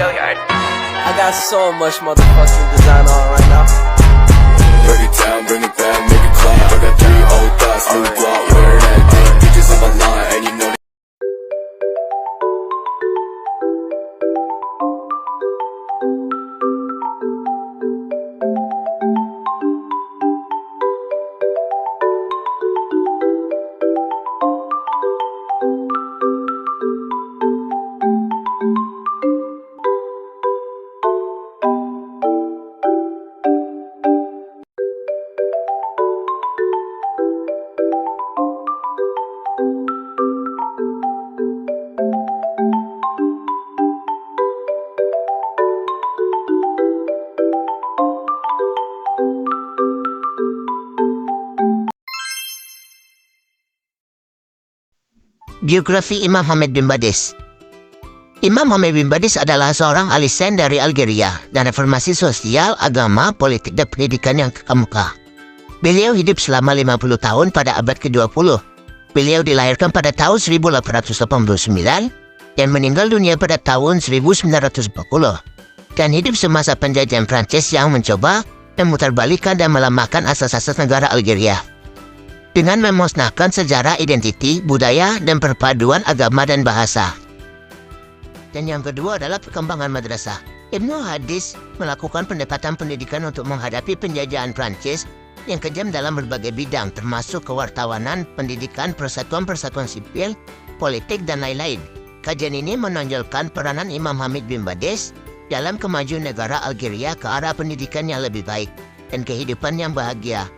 I got so much motherfucking design on right now. Break it down, bring it back, make it clap. I got 3 old thoughts, new block, wear that thing. Bitches on my line, and you know. Biografi Imam Hamid bin Badis. Imam Hamid bin Badis adalah seorang alisan dari Algeria dan reformasi sosial, agama, politik, dan pendidikan yang kemuka. Beliau hidup selama 50 tahun pada abad ke-20. Beliau dilahirkan pada tahun 1889 dan meninggal dunia pada tahun 1940 dan hidup semasa penjajahan Prancis yang mencoba memutarbalikkan dan melemahkan asas-asas negara Algeria dengan memusnahkan sejarah, identiti, budaya, dan perpaduan agama dan bahasa. Dan yang kedua adalah perkembangan madrasah. Ibnu Hadis melakukan pendekatan pendidikan untuk menghadapi penjajahan Prancis yang kejam dalam berbagai bidang, termasuk kewartawanan, pendidikan, persatuan-persatuan sipil, politik, dan lain-lain. Kajian ini menonjolkan peranan Imam Hamid bin Badis dalam kemajuan negara Algeria ke arah pendidikan yang lebih baik dan kehidupan yang bahagia.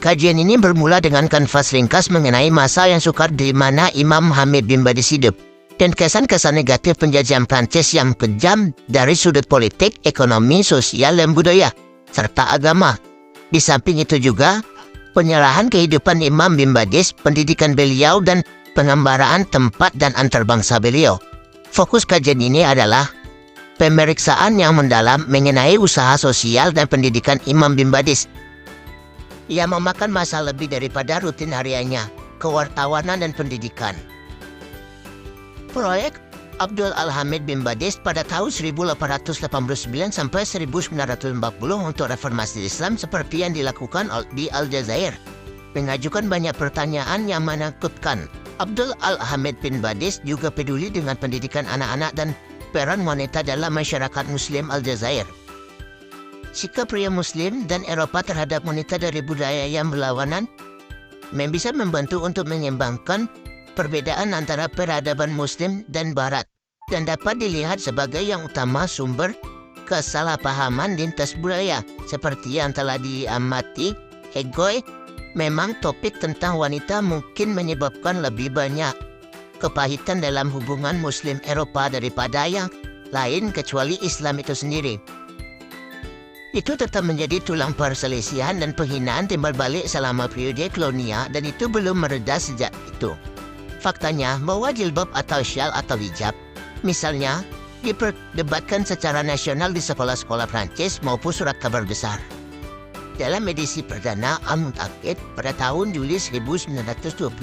Kajian ini bermula dengan kanvas ringkas mengenai masa yang sukar di mana Imam Hamid bin Badis hidup dan kesan-kesan negatif penjajahan Prancis yang kejam dari sudut politik, ekonomi, sosial, dan budaya, serta agama. Di samping itu juga, penyerahan kehidupan Imam bin Badis, pendidikan beliau, dan pengembaraan tempat dan antarbangsa beliau. Fokus kajian ini adalah pemeriksaan yang mendalam mengenai usaha sosial dan pendidikan Imam bin Badis. Ia memakan masa lebih daripada rutin hariannya, kewartawanan dan pendidikan. Proyek Abdul Al-Hamid bin Badis pada tahun 1889 sampai 1940 untuk reformasi Islam seperti yang dilakukan di Aljazair, mengajukan banyak pertanyaan yang menakutkan. Abdul Al-Hamid bin Badis juga peduli dengan pendidikan anak-anak dan peran wanita dalam masyarakat Muslim Aljazair. Sikap pria Muslim dan Eropa terhadap wanita dari budaya yang berlawanan bisa membantu untuk menyeimbangkan perbedaan antara peradaban Muslim dan Barat dan dapat dilihat sebagai yang utama sumber kesalahpahaman lintas budaya seperti yang telah diamati Hegel. Memang topik tentang wanita mungkin menyebabkan lebih banyak kepahitan dalam hubungan Muslim Eropa daripada yang lain kecuali Islam itu sendiri. Itu tetap menjadi tulang perselisihan dan penghinaan timbal balik selama periode kolonial dan itu belum mereda sejak itu. Faktanya bahwa jilbab atau syal atau hijab, misalnya, diperdebatkan secara nasional di sekolah-sekolah Prancis maupun surat kabar besar. Dalam edisi perdana Al-Muntakid pada tahun Juli 1925,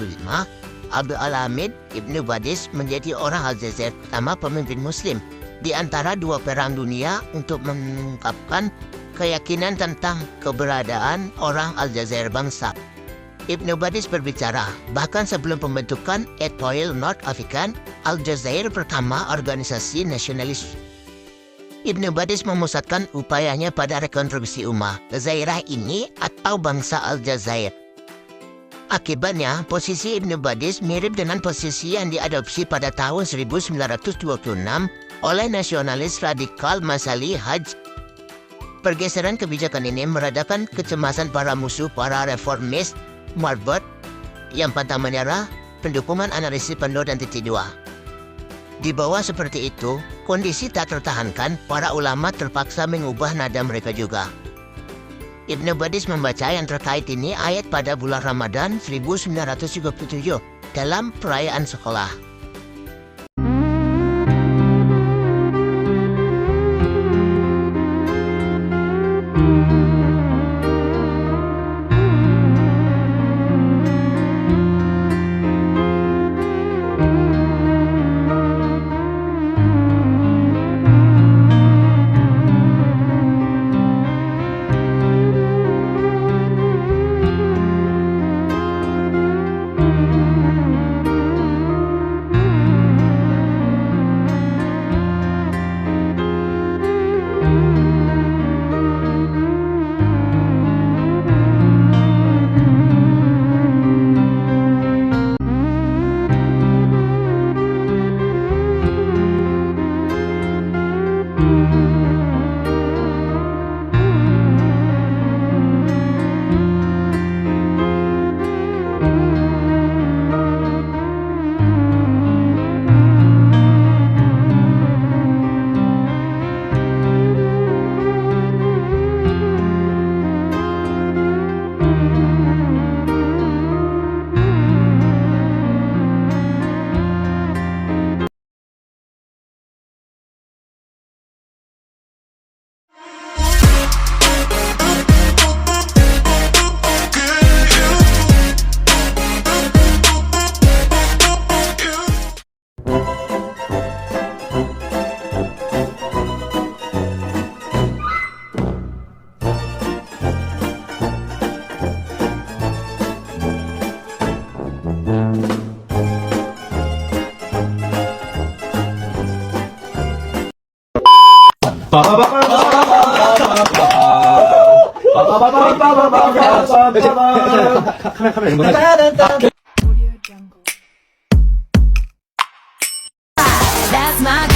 Abdul Al-Hamid Ibnu Badis menjadi orang Aljazair pertama pemimpin Muslim di antara dua perang dunia untuk mengungkapkan keyakinan tentang keberadaan orang Aljazair bangsa. Ibnu Badis berbicara, bahkan sebelum pembentukan Etoile Nord African, Aljazair pertama organisasi nasionalis. Ibnu Badis memusatkan upayanya pada rekonstruksi ummah Jazairah ini atau bangsa Aljazair. Akibatnya, posisi Ibnu Badis mirip dengan posisi yang diadopsi pada tahun 1926 oleh nasionalis radikal Masali Haj. Pergeseran kebijakan ini meredakan kecemasan para musuh para reformis Marbot yang pantang menyerah pendukungan analisis penuh dan titik dua. Di bawah seperti itu, kondisi tak tertahankan, para ulama terpaksa mengubah nada mereka juga. Ibnu Badis membaca yang terkait ini ayat pada bulan Ramadan 1937 dalam perayaan sekolah. That's my